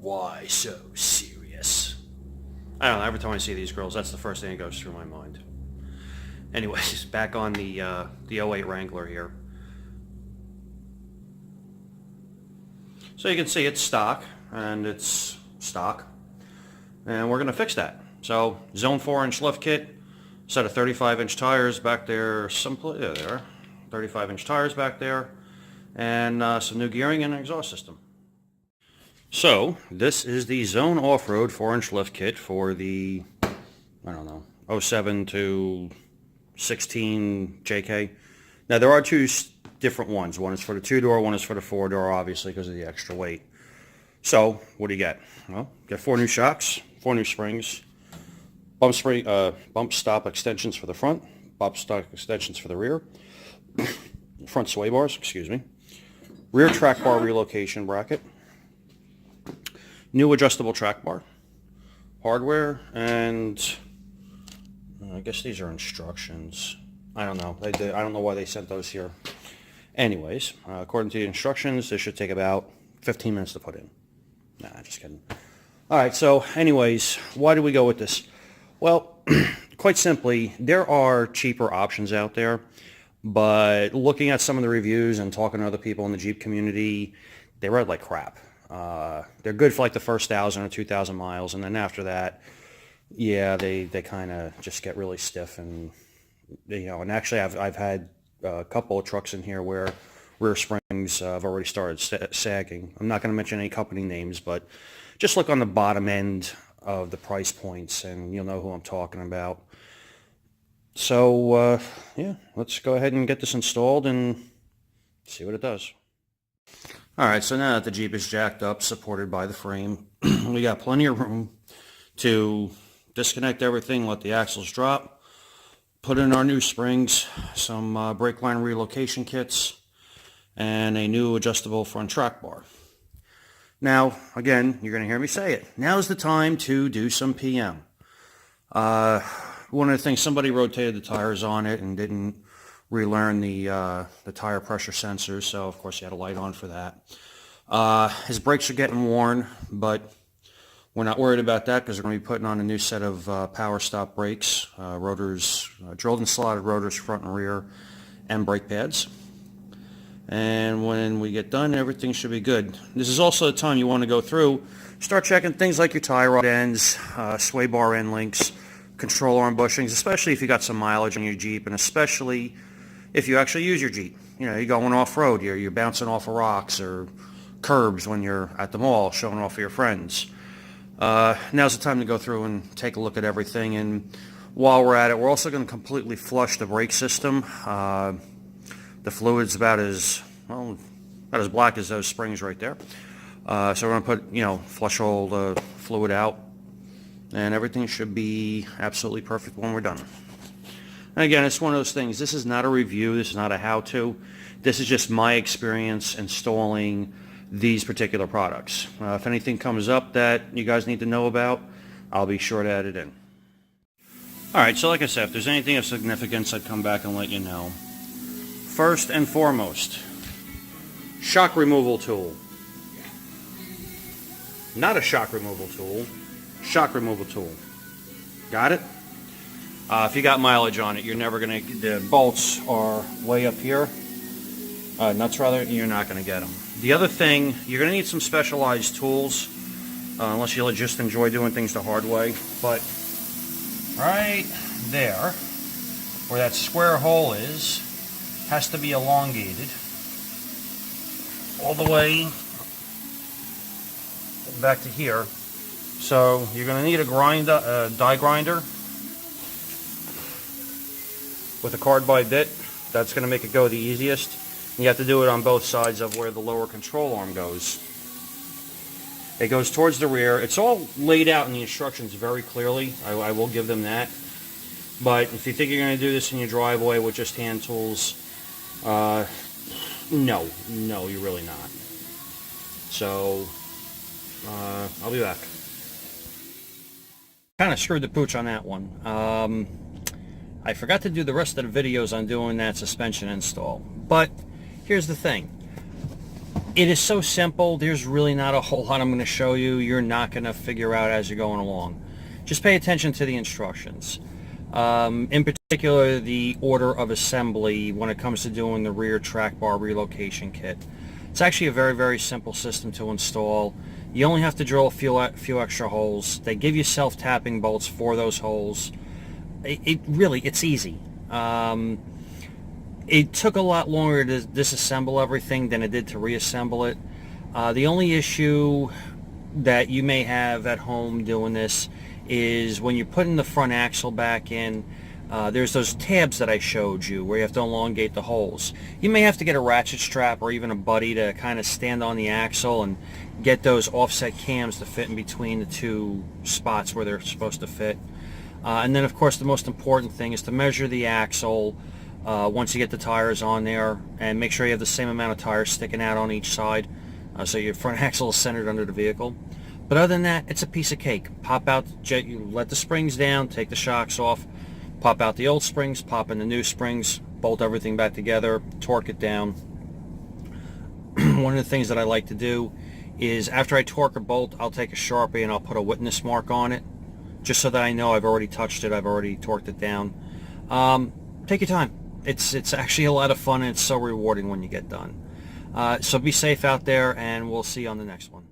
Why so serious? I don't know, every time I see these grills, that's the first thing that goes through my mind. Anyways, back on the '08 Wrangler here. So you can see it's stock, and it's stock. And we're going to fix that. So, zone 4-inch lift kit, set of 35-inch tires back there, there they are. 35-inch tires back there, and some new gearing and an exhaust system. So, this is the Zone Off-Road 4-inch lift kit for the, I don't know, '07 to 16 JK. Now, there are two different ones. One is for the 2-door, one is for the 4-door, obviously, because of the extra weight. So, what do you get? Well, you get 4 new shocks, 4 new springs, bump stop extensions for the front, bump stop extensions for the rear, front sway bars, excuse me, rear track bar relocation bracket, new adjustable track bar, hardware, and I guess these are instructions. I don't know. I don't know why they sent those here. Anyways, according to the instructions, this should take about 15 minutes to put in. Nah, just kidding. All right, so anyways, why do we go with this? Well, quite simply, there are cheaper options out there, but looking at some of the reviews and talking to other people in the Jeep community, they ride like crap. They're good for like the first 1,000 or 2,000 miles, and then after that, yeah, they kind of just get really stiff, and and actually I've had a couple of trucks in here where rear springs have already started sagging. I'm not going to mention any company names, but just look on the bottom end of the price points and you'll know who I'm talking about. So, yeah, let's go ahead and get this installed and see what it does. Alright, so now that the Jeep is jacked up, supported by the frame, we got plenty of room to disconnect everything, let the axles drop, put in our new springs, some brake line relocation kits, and a new adjustable front track bar. Now, again, you're going to hear me say it. Now's the time to do some PM. One of the things, somebody rotated the tires on it and didn't relearn the tire pressure sensors, so of course you had a light on for that. His brakes are getting worn, but we're not worried about that because we're going to be putting on a new set of power stop brakes, rotors, drilled and slotted rotors front and rear, and brake pads. And when we get done, everything should be good. This is also the time you want to go through, start checking things like your tie rod ends, sway bar end links, control arm bushings, especially if you got some mileage on your Jeep, and especially if you actually use your Jeep. You're going off-road, you're bouncing off of rocks or curbs when you're at the mall, showing off for your friends. Now's the time to go through and take a look at everything, and while we're at it, we're also going to completely flush the brake system. The fluid's about as black as those springs right there. So we're going to put, flush all the fluid out, and everything should be absolutely perfect when we're done. And again, it's one of those things. This is not a review. This is not a how-to. This is just my experience installing these particular products. If anything comes up that you guys need to know about, I'll be sure to add it in. Alright, so like I said, if there's anything of significance, I'd come back and let you know. First and foremost, shock removal tool. Not a shock removal tool, shock removal tool. Got it? If you got mileage on it, you're never going to, the bolts are way up here. Nuts rather, you're not going to get them. The other thing, you're going to need some specialized tools, unless you just enjoy doing things the hard way. But right there, where that square hole is, has to be elongated all the way back to here. So you're going to need a die grinder with a carbide bit. That's going to make it go the easiest. You have to do it on both sides of where the lower control arm goes. It goes towards the rear. It's all laid out in the instructions very clearly. I will give them that. But if you think you're going to do this in your driveway with just hand tools, no, you're really not. So, I'll be back. Kind of screwed the pooch on that one. I forgot to do the rest of the videos on doing that suspension install. But here's the thing. It is so simple. There's really not a whole lot I'm going to show you. You're not going to figure out as you're going along. Just pay attention to the instructions. In particular, the order of assembly when it comes to doing the rear track bar relocation kit. It's actually a very, very simple system to install. You only have to drill a few extra holes. They give you self-tapping bolts for those holes. It's easy. It took a lot longer to disassemble everything than it did to reassemble it. The only issue that you may have at home doing this is when you're putting the front axle back in, there's those tabs that I showed you where you have to elongate the holes. You may have to get a ratchet strap or even a buddy to kind of stand on the axle and get those offset cams to fit in between the two spots where they're supposed to fit. And then of course the most important thing is to measure the axle once you get the tires on there, and make sure you have the same amount of tires sticking out on each side, so your front axle is centered under the vehicle. But other than that, it's a piece of cake. Pop out, you let the springs down, take the shocks off, pop out the old springs, pop in the new springs, bolt everything back together, torque it down. One of the things that I like to do is after I torque a bolt, I'll take a Sharpie and I'll put a witness mark on it, just so that I know I've already touched it, I've already torqued it down. Take your time. It's actually a lot of fun, and it's so rewarding when you get done. So be safe out there, and we'll see you on the next one.